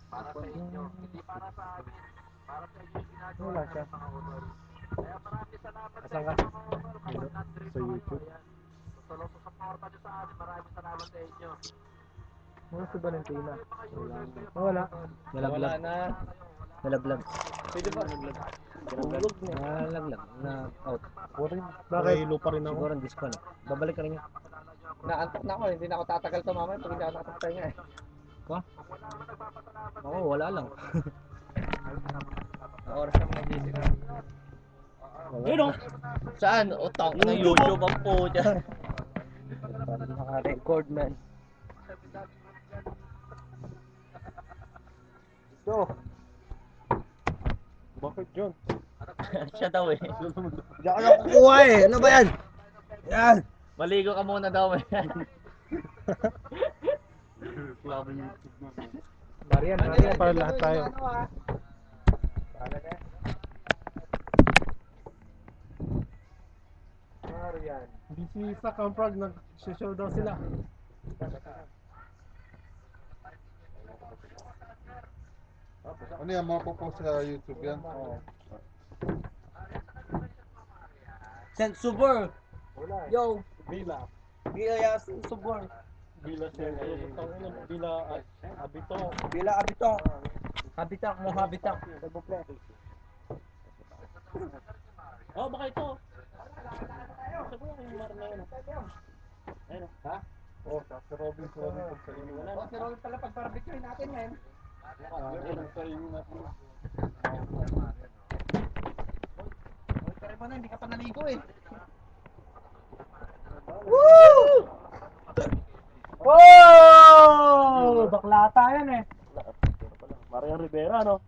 Para sa inyo, hindi para sa amin. Para sa inyo yung ginagawa Wala siya. ng mga honor. Kaya maraming salamat sa Asan inyo ka? mga honor. Kapag Dito? nandito Sa YouTube? sa suporta nyo sa amin, maraming salamat sa inyo. Ano si Valentina? Wala. Wala na. Nalaglag. Pwede ba? Tulog na. Nalaglag. Na out. Bakit? Hilo pa rin ako. Siguro disconnect. Babalik ka rin yun. Naantok na ako. Hindi na ako tatagal to mamaya pag hindi ako nakapagpahinga eh. Ka? Oo, wala lang. Oras na mga busy na. Yun o. Saan? Utang ka ng YouTube ang po dyan. Naka-record man. So. Bakit John? Siya daw eh. Hindi ako nakukuha eh. Ano ba yan? Yan. Maligo ka muna daw eh. Marian, para lahat tayo. Marian. Busy sa Camprag, nag-show daw sila. Ano yan, mapopost sa YouTube yan? Oo. Send Subur. Wala eh. Yo. Bila. Bila ya Subur. Bila siya. Bila Abito. Bila Abitong. Habitak mo habitak. Oh, baka ito. Sabi ko yung mar na yun. Ayun. Ha? Oh, si Robin sa inyo. Oh, si Robin pala pag-barbecue natin yan. Sa inyo natin. Pero mo na, hindi ka pa naligo eh. Woo! Wow! Baklata yan eh. Maria Rivera, no?